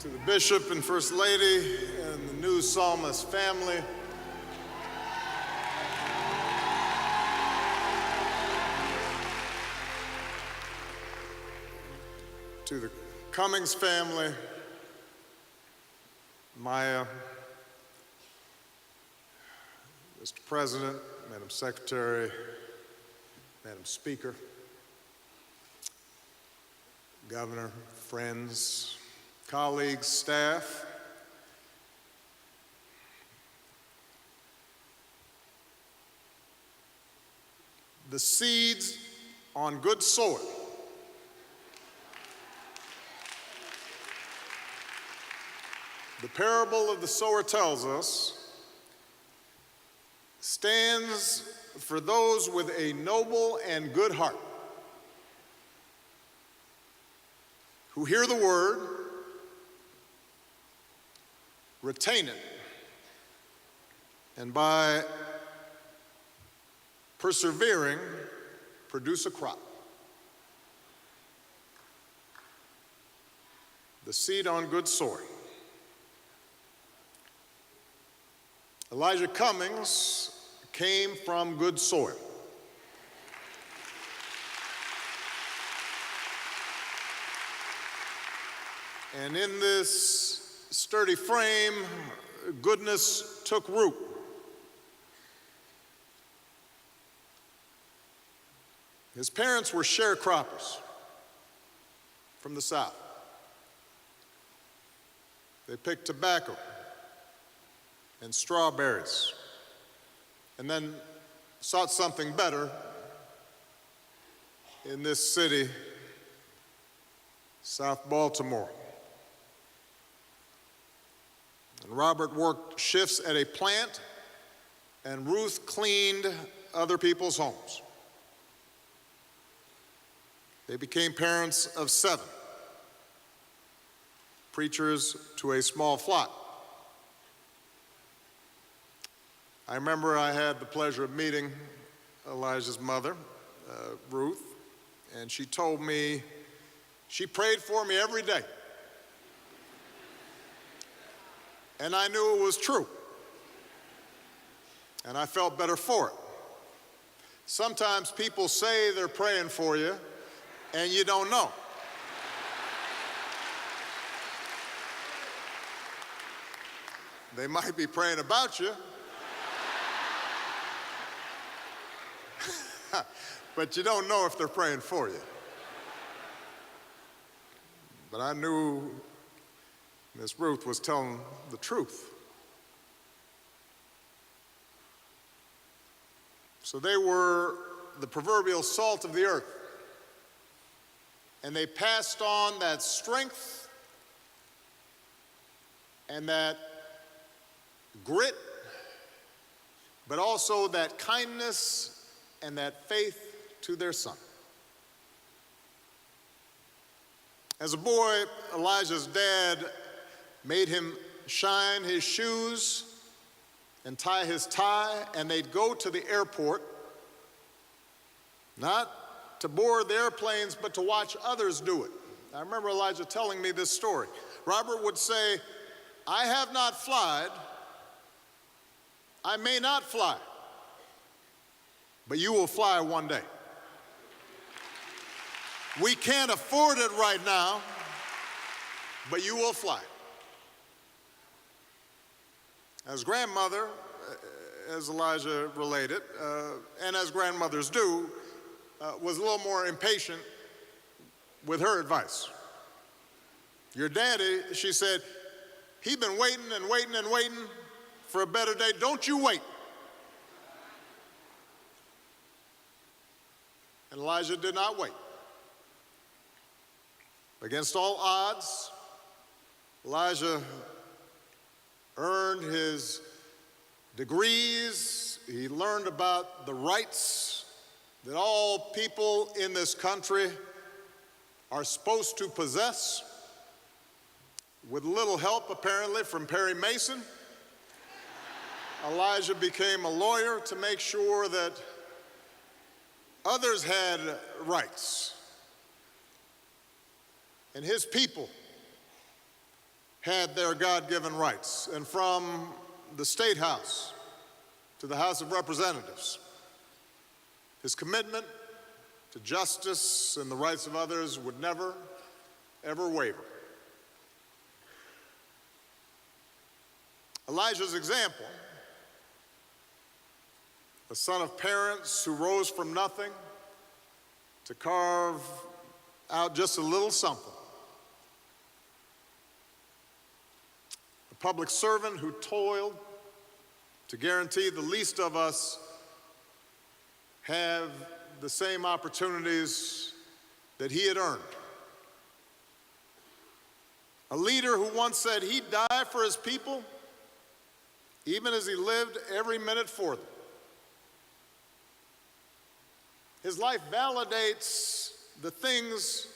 To the Bishop and First Lady and the new Psalmist family, to the Cummings family, Maya, Mr. President, Madam Secretary, Madam Speaker, Governor, friends, colleagues, staff, the seeds on good soil the parable of the sower tells us stands for those with a noble and good heart who hear the word, retain it, and by persevering, produce a crop. The seed on good soil. Elijah Cummings came from good soil. And in this sturdy frame, goodness took root. His parents were sharecroppers from the South. They picked tobacco and strawberries, and then sought something better in this city, South Baltimore. And Robert worked shifts at a plant, and Ruth cleaned other people's homes. They became parents of 7, preachers to a small flock. I remember I had the pleasure of meeting Elijah's mother, Ruth, and she told me she prayed for me every day. And I knew it was true. And I felt better for it. Sometimes people say they're praying for you, and you don't know. They might be praying about you, but you don't know if they're praying for you. But I knew Miss Ruth was telling the truth. So they were the proverbial salt of the earth. And they passed on that strength and that grit, but also that kindness and that faith to their son. As a boy, Elijah's dad made him shine his shoes and tie his tie, and they'd go to the airport, not to board the airplanes, but to watch others do it. I remember Elijah telling me this story. Robert would say, "I have not flied, I may not fly, but you will fly one day. We can't afford it right now, but you will fly." As grandmother, as Elijah related, and as grandmothers do, was a little more impatient with her advice. Your daddy, she said, he's been waiting and waiting and waiting for a better day. Don't you wait. And Elijah did not wait. Against all odds, Elijah earned his degrees. He learned about the rights that all people in this country are supposed to possess. With little help, apparently, from Perry Mason, Elijah became a lawyer to make sure that others had rights. And his people had their God-given rights. And from the State House to the House of Representatives, his commitment to justice and the rights of others would never, ever waver. Elijah's example, a son of parents who rose from nothing to carve out just a little something, a public servant who toiled to guarantee the least of us have the same opportunities that he had earned. A leader who once said he'd die for his people, even as he lived every minute for them. His life validates the things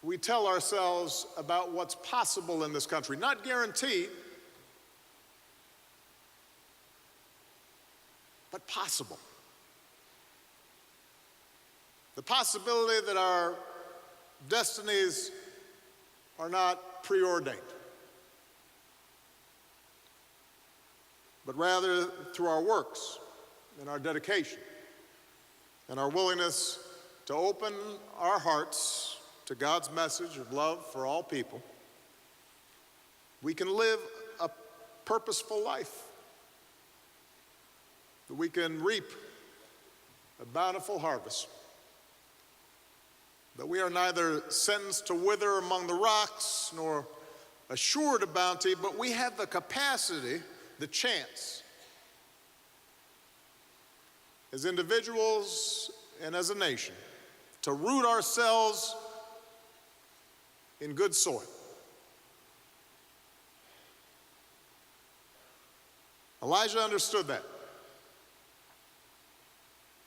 we tell ourselves about what's possible in this country. Not guaranteed, but possible. The possibility that our destinies are not preordained, but rather through our works and our dedication and our willingness to open our hearts to God's message of love for all people, we can live a purposeful life, that we can reap a bountiful harvest, that we are neither sentenced to wither among the rocks nor assured of bounty, but we have the capacity, the chance, as individuals and as a nation, to root ourselves in good soil. Elijah understood that.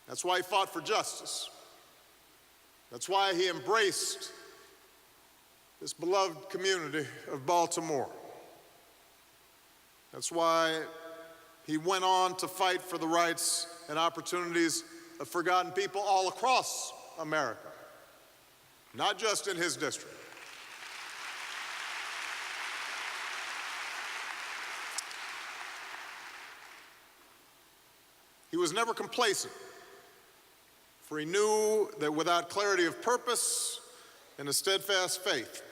That's why he fought for justice. That's why he embraced this beloved community of Baltimore. That's why he went on to fight for the rights and opportunities of forgotten people all across America, not just in his district. He was never complacent, for he knew that without clarity of purpose and a steadfast faith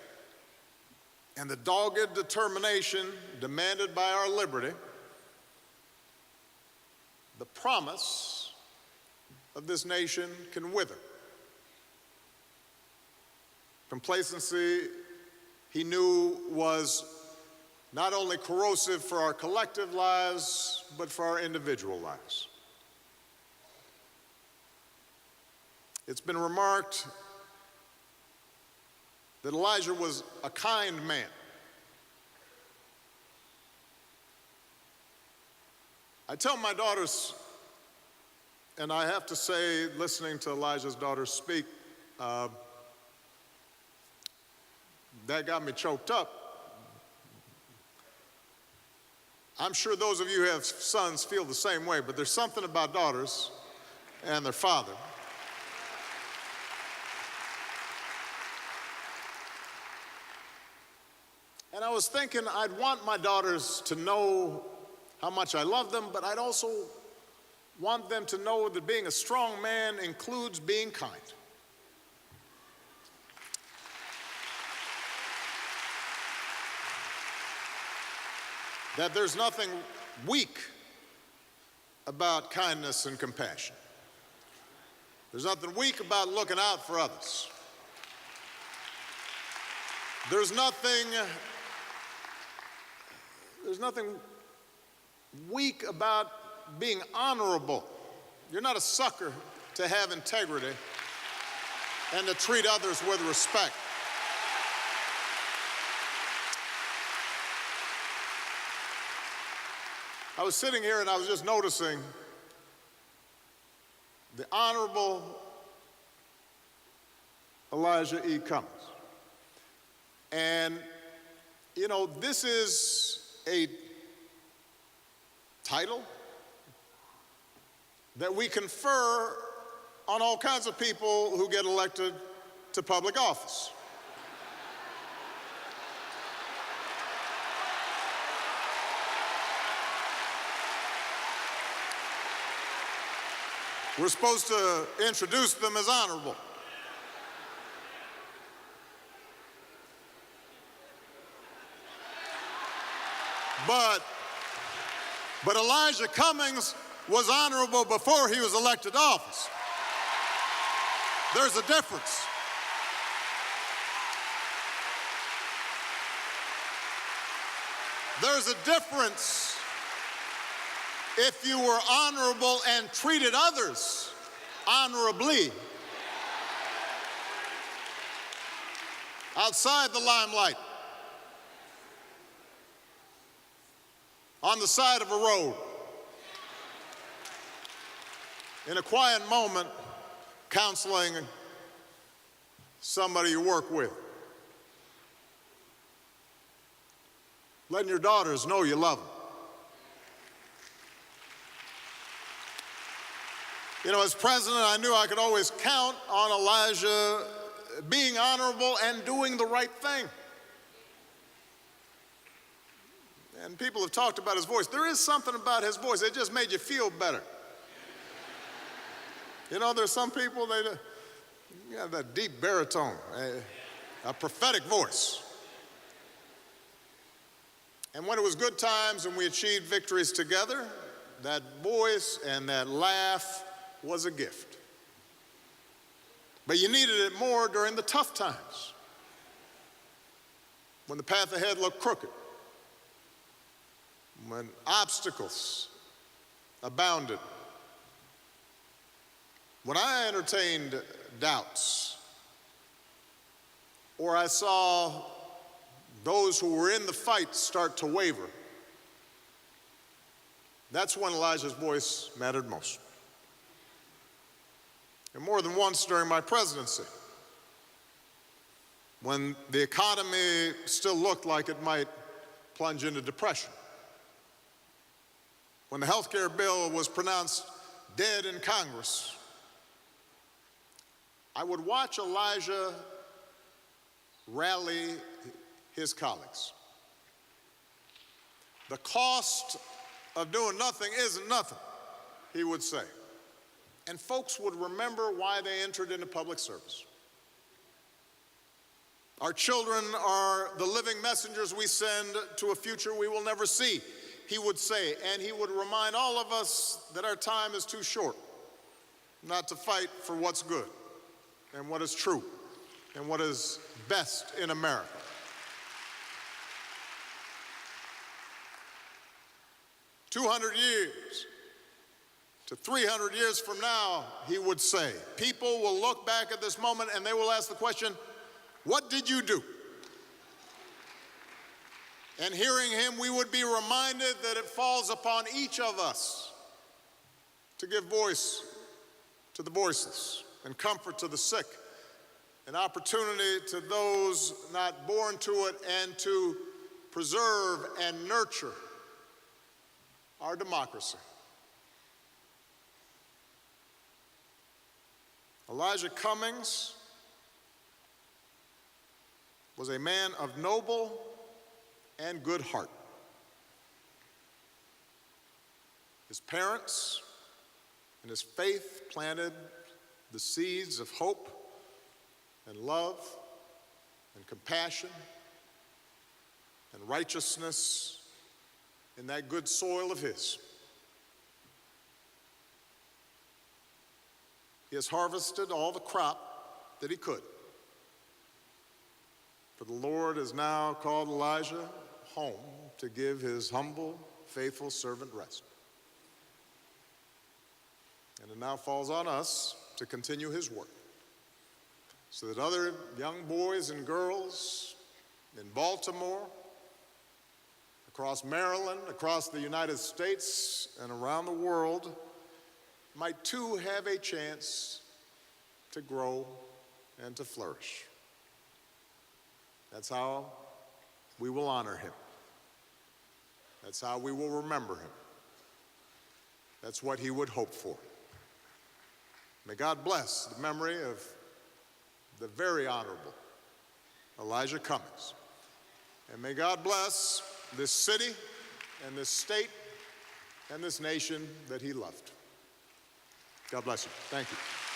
and the dogged determination demanded by our liberty, the promise of this nation can wither. Complacency, he knew, was not only corrosive for our collective lives, but for our individual lives. It's been remarked that Elijah was a kind man. I tell my daughters, and I have to say, listening to Elijah's daughters speak, that got me choked up. I'm sure those of you who have sons feel the same way, but there's something about daughters and their father. And I was thinking I'd want my daughters to know how much I love them, but I'd also want them to know that being a strong man includes being kind. That there's nothing weak about kindness and compassion. There's nothing weak about looking out for others. There's nothing weak about being honorable. You're not a sucker to have integrity and to treat others with respect. I was sitting here and I was just noticing the Honorable Elijah E. Cummings. And, you know, this is a title that we confer on all kinds of people who get elected to public office. We're supposed to introduce them as honorable. But Elijah Cummings was honorable before he was elected to office. There's a difference. There's a difference if you were honorable and treated others honorably outside the limelight, on the side of a road, in a quiet moment, counseling somebody you work with. Letting your daughters know you love them. You know, as president, I knew I could always count on Elijah being honorable and doing the right thing. And people have talked about his voice. There is something about his voice. It just made you feel better. You know, there's some people, they have that deep baritone, a prophetic voice. And when it was good times and we achieved victories together, that voice and that laugh was a gift. But you needed it more during the tough times, when the path ahead looked crooked, when obstacles abounded, when I entertained doubts, or I saw those who were in the fight start to waver. That's when Elijah's voice mattered most. And more than once during my presidency, when the economy still looked like it might plunge into depression, when the health care bill was pronounced dead in Congress, I would watch Elijah rally his colleagues. The cost of doing nothing isn't nothing, he would say. And folks would remember why they entered into public service. Our children are the living messengers we send to a future we will never see, he would say. And he would remind all of us that our time is too short not to fight for what's good and what is true and what is best in America. 200 years to 300 years from now, he would say, people will look back at this moment and they will ask the question, what did you do? And hearing him, we would be reminded that it falls upon each of us to give voice to the voiceless and comfort to the sick, an opportunity to those not born to it, and to preserve and nurture our democracy. Elijah Cummings was a man of noble and good heart. His parents and his faith planted the seeds of hope and love and compassion and righteousness in that good soil of his. He has harvested all the crop that he could. For the Lord has now called Elijah home to give his humble, faithful servant rest. And it now falls on us to continue his work, so that other young boys and girls in Baltimore, across Maryland, across the United States, and around the world might too have a chance to grow and to flourish. That's how we will honor him. That's how we will remember him. That's what he would hope for. May God bless the memory of the very honorable Elijah Cummings. And may God bless this city and this state and this nation that he loved. God bless you. Thank you.